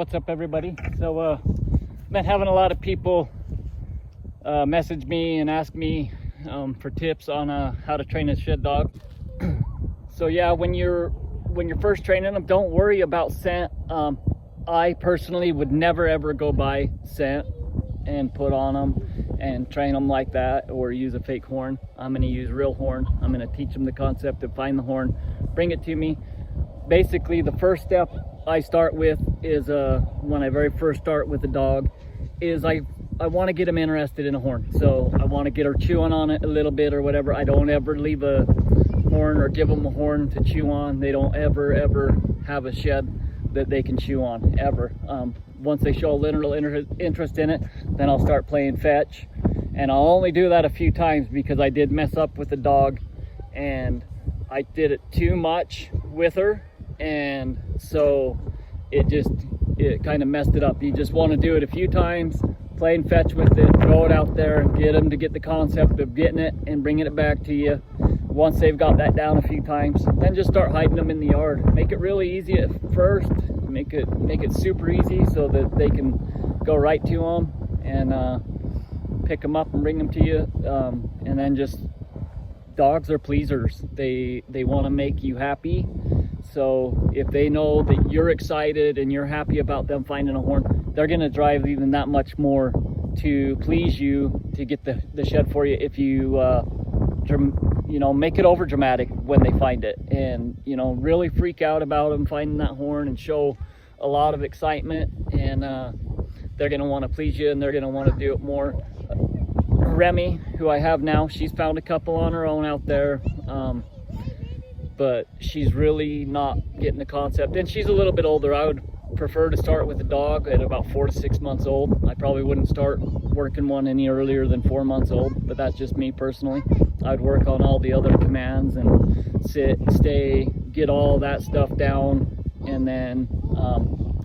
what's up everybody? So been having a lot of people message me and ask me for tips on how to train a shed dog. So yeah, when you're first training them, don't worry about scent. I personally would never ever go buy scent and put on them and train them like that, or use a fake horn. I'm going to use real horn. I'm going to teach them the concept of find the horn, bring it to me. Basically, the first step I start with is when I very first start with the dog is I want to get them interested in a horn. So I want to get her chewing on it a little bit or whatever. I don't ever leave a horn or give them a horn to chew on. They don't ever have a shed that they can chew on, ever. Once they show a little interest in it, then I'll start playing fetch. And I'll only do that a few times because I did mess up with the dog and I did it too much with her, and so it kind of messed it up. You just want to do it a few times, playing fetch with it, throw it out there, and get them to get the concept of getting it and bringing it back to you. Once they've got that down a few times, then just start hiding them in the yard. Make it really easy at first. Make it super easy so that they can go right to them and pick them up and bring them to you. And then just, dogs are pleasers. They want to make you happy. So if they know that you're excited and you're happy about them finding a horn, they're going to drive even that much more to please you, to get the shed for you. If you make it over dramatic when they find it, and really freak out about them finding that horn and show a lot of excitement, and they're going to want to please you and they're going to want to do it more. Remy, who I have now, she's found a couple on her own out there, but she's really not getting the concept, and she's a little bit older. I would prefer to start with a dog at about 4 to 6 months old. I probably wouldn't start working one any earlier than 4 months old, but that's just me personally. I'd work on all the other commands and sit, stay, get all that stuff down, and then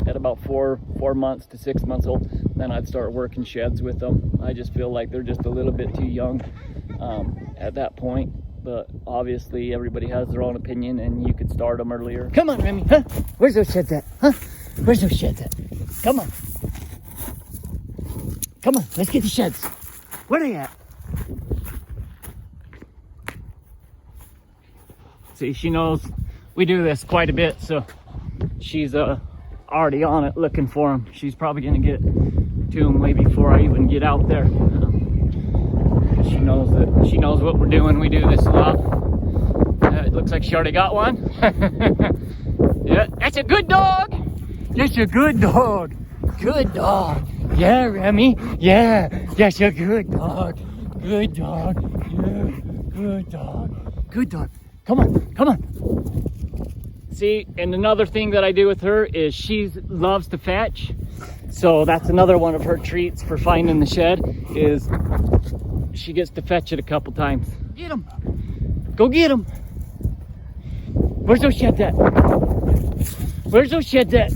at about 4 months to 6 months old, then I'd start working sheds with them. I just feel like they're just a little bit too young at that point, but obviously everybody has their own opinion, and you could start them earlier. Come on, Remy, huh? Where's those sheds at, huh? Where's those sheds at? Come on. Come on, let's get the sheds. Where are they at? See, she knows we do this quite a bit, so she's already on it looking for them. She's probably gonna get to them way before I even get out there. She knows what we're doing. We do this a lot. It looks like she already got one. Yeah, that's a good dog. That's a good dog. Good dog. Yeah, Remy. Yeah, that's a good dog. Good dog. Yeah, good dog. Good dog. Come on, come on. See, and another thing that I do with her is she loves to fetch. So that's another one of her treats for finding the shed, is she gets to fetch it a couple times. Get him. Go get him. Where's those sheds at? Where's those sheds at?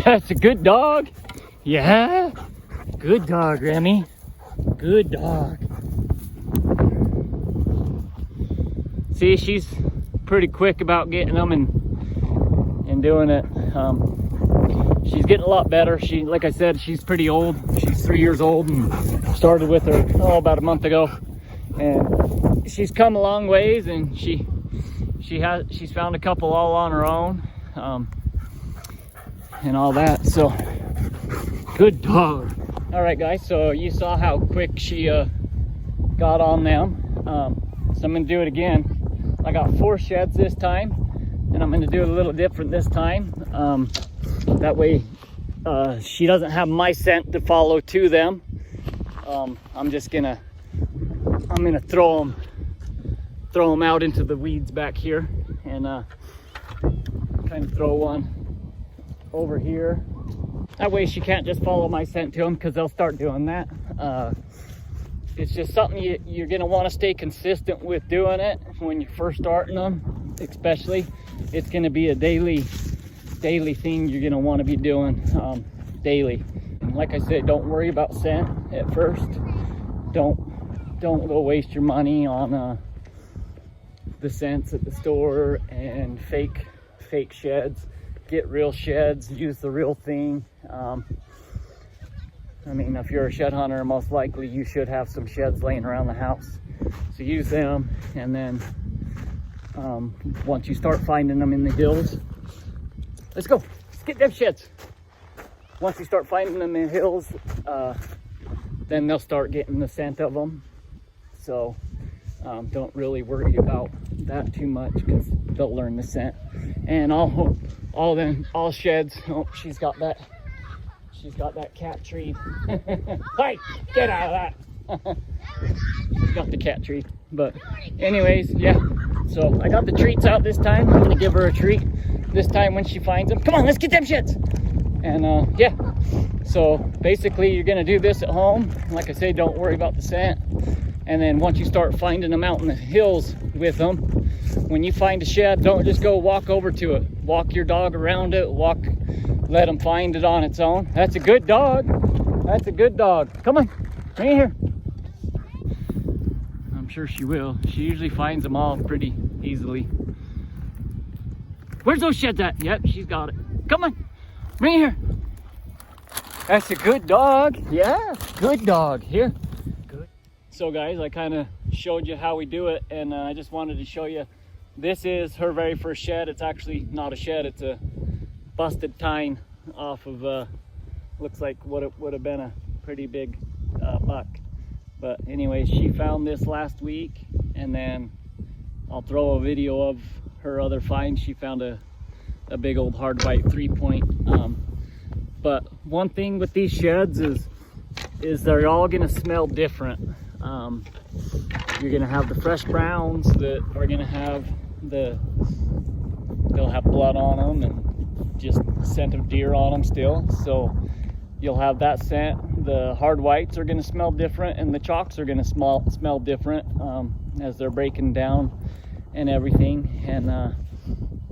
That's a good dog. Yeah. Good dog, Remy. Good dog. See, she's pretty quick about getting them and doing it. She's getting a lot better. Like I said, she's pretty old. She's 3 years old, and started with her about a month ago. And she's come a long ways, and she's found a couple all on her own. And all that, so good dog. All right, guys, so you saw how quick she got on them. So I'm gonna do it again. I got 4 sheds this time, and I'm gonna do it a little different this time. That way she doesn't have my scent to follow to them. I'm gonna throw them out into the weeds back here, and kind of throw one over here. That way she can't just follow my scent to them, because they'll start doing that. It's just something you're going to want to stay consistent with doing it when you're first starting them, especially. It's going to be a daily thing you're going to want to be doing daily. like I said, don't worry about scent at first. Don't go waste your money on the scents at the store and fake sheds. Get real sheds, use the real thing. I mean, if you're a shed hunter, most likely you should have some sheds laying around the house. So use them, and then once you start finding them in the hills, let's go, let's get them sheds. Once you start finding them in the hills, then they'll start getting the scent of them. So don't really worry about that too much, because they'll learn the scent. And all sheds, oh, she's got that cat tree. Hey, get out of that. She's got the cat tree. But anyways, yeah, so I got the treats out this time. I'm gonna give her a treat this time when she finds them. Come on, let's get them shits. And yeah, so basically you're gonna do this at home. Like I say, don't worry about the scent. And then once you start finding them out in the hills with them, when you find a shed, don't just go walk over to it. Walk your dog around it, let them find it on its own. That's a good dog. That's a good dog. Come on, right here. I'm sure she will. She usually finds them all pretty easily. Where's those sheds at? Yep, she's got it. Come on, right here. That's a good dog. Yeah, good dog. Here. Good. So guys, I kind of showed you how we do it, and I just wanted to show you. This is her very first shed. It's actually not a shed, it's a busted tine off of looks like what it would have been a pretty big buck. But anyway, she found this last week, and then I'll throw a video of her other find. She found a big old hard white 3-point. But one thing with these sheds is they're all gonna smell different. You're gonna have the fresh browns that are gonna have they'll have blood on them and just scent of deer on them still. So you'll have that scent. The hard whites are going to smell different, and the chalks are going to smell different as they're breaking down and everything. And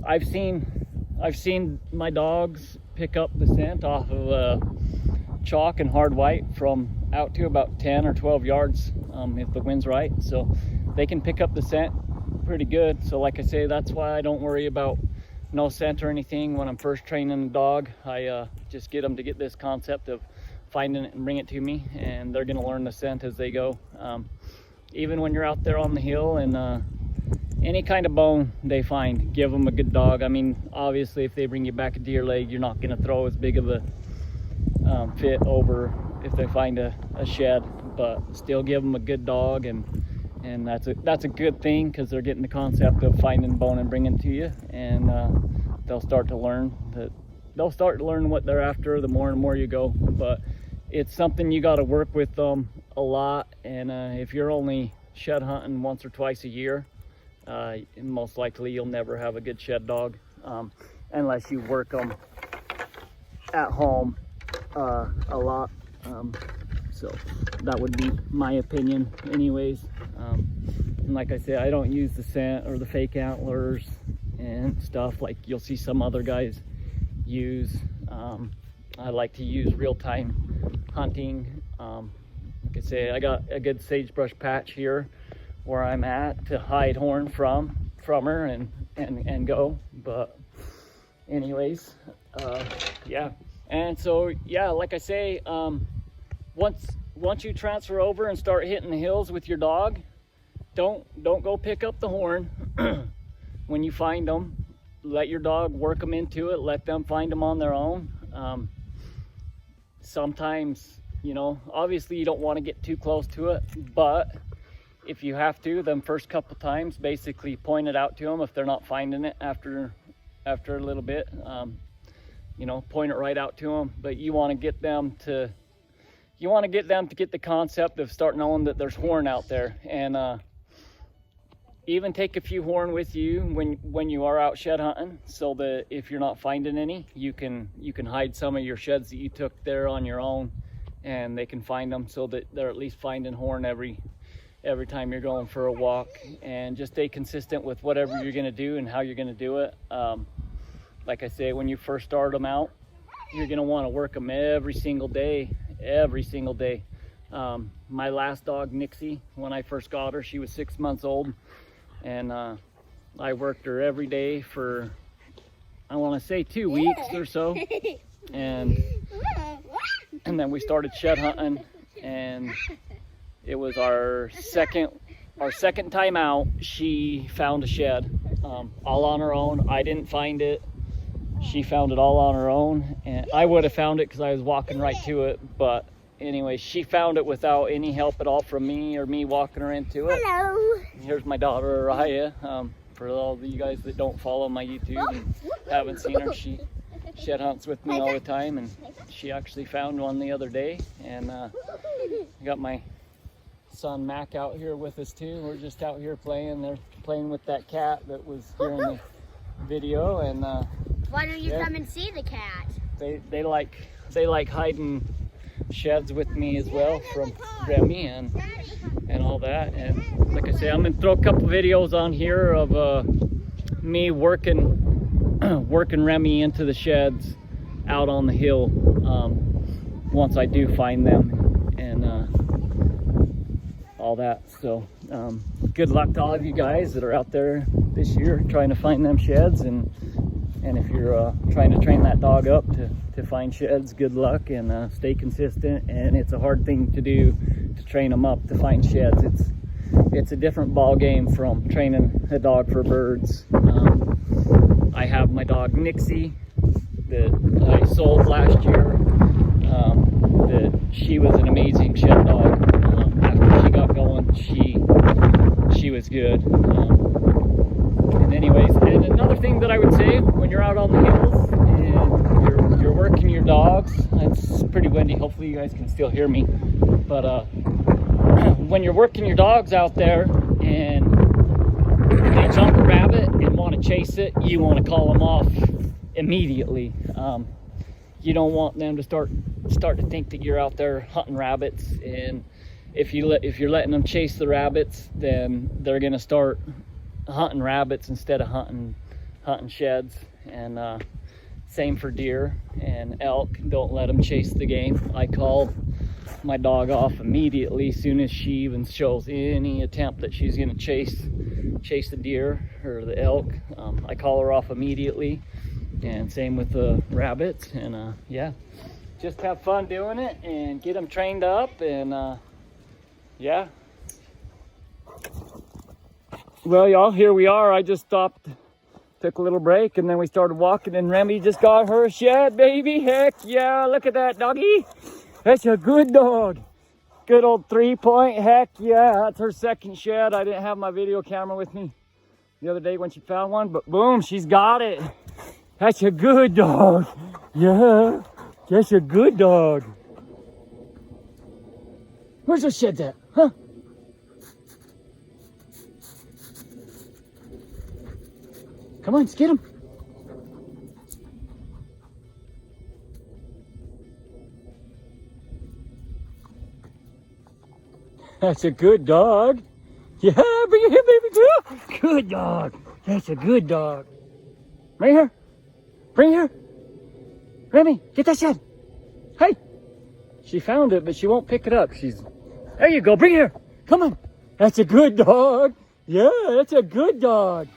I've seen my dogs pick up the scent off of chalk and hard white from out to about 10 or 12 yards if the wind's right. So they can pick up the scent pretty good. So like I say, that's why I don't worry about no scent or anything when I'm first training a dog. I just get them to get this concept of finding it and bring it to me, and they're gonna learn the scent as they go. Even when you're out there on the hill, and any kind of bone they find, give them a good dog. I mean, obviously if they bring you back a deer leg, you're not gonna throw as big of a fit over if they find a shed, but still give them a good dog, and that's a good thing, because they're getting the concept of finding bone and bringing it to you, and they'll start to learn what they're after the more and more you go. But it's something you got to work with them a lot, and if you're only shed hunting once or twice a year, most likely you'll never have a good shed dog unless you work them at home a lot. So that would be my opinion anyways. And like I said, I don't use the scent or the fake antlers and stuff like you'll see some other guys use. I like to use real-time hunting. Like I say, I got a good sagebrush patch here where I'm at to hide horn from her and go. But anyways, yeah. And so yeah, like I say, once you transfer over and start hitting the hills with your dog, don't go pick up the horn when you find them. Let your dog work them into it. Let them find them on their own. Sometimes, you know, obviously you don't want to get too close to it, but if you have to, them first couple times, basically point it out to them if they're not finding it after a little bit. You know, point it right out to them. But you want to get them to get the concept of start knowing that there's horn out there, and even take a few horn with you when you are out shed hunting, so that if you're not finding any, you can hide some of your sheds that you took there on your own, and they can find them, so that they're at least finding horn every time you're going for a walk. And just stay consistent with whatever you're going to do and how you're going to do it. Like I say, when you first start them out, you're gonna want to work them every single day, every single day. My last dog, Nixie, when I first got her, she was 6 months old, and I worked her every day for, I want to say 2 weeks or so, and then we started shed hunting, and it was our second time out. She found a shed all on her own. I didn't find it. She found it all on her own, and I would have found it because I was walking right to it, but anyway, she found it without any help at all from me or me walking her into it. Hello. Here's my daughter, Araya. For all of you guys that don't follow my YouTube and haven't seen her, she shed hunts with me all the time, and she actually found one the other day. And I got my son Mac out here with us too. We're just out here playing. They're playing with that cat that was here in the video, and why don't you come and see the cat? They like hiding sheds with me as well from Remy and all that. And like I say, I'm gonna throw a couple videos on here of me working Remy into the sheds out on the hill once I do find them, and all that. So good luck to all of you guys that are out there this year trying to find them sheds, and if you're trying to train that dog up to find sheds, good luck, and stay consistent. And it's a hard thing to do, to train them up to find sheds. It's a different ball game from training a dog for birds. I have my dog Nixie that I sold last year. That she was an amazing shed dog. After she got going, she was good. And anyways, and another thing that I would say when you're out on the hills and you're working your dogs, it's pretty windy, hopefully you guys can still hear me, but when you're working your dogs out there and they jump a rabbit and want to chase it, you want to call them off immediately. You don't want them to start to think that you're out there hunting rabbits, and if you're letting them chase the rabbits, then they're gonna start hunting rabbits instead of hunting sheds. And same for deer and elk. Don't let them chase the game. I call my dog off immediately as soon as she even shows any attempt that she's gonna chase the deer or the elk. I call her off immediately, and same with the rabbits. And yeah, just have fun doing it and get them trained up. And yeah. Well, y'all, here we are. I just stopped, took a little break, and then we started walking, and Remy just got her shed, baby. Heck yeah, look at that doggy. That's a good dog. Good old 3-point, heck yeah. That's her second shed. I didn't have my video camera with me the other day when she found one, but boom, she's got it. That's a good dog. Yeah, that's a good dog. Where's the shed at, huh? Come on, let's get him. That's a good dog. Yeah, bring it here, baby girl. Good dog. That's a good dog. Right here. Bring it here. Remy, get that shed. Hey. She found it, but she won't pick it up. There you go. Bring it here. Come on. That's a good dog. Yeah, that's a good dog.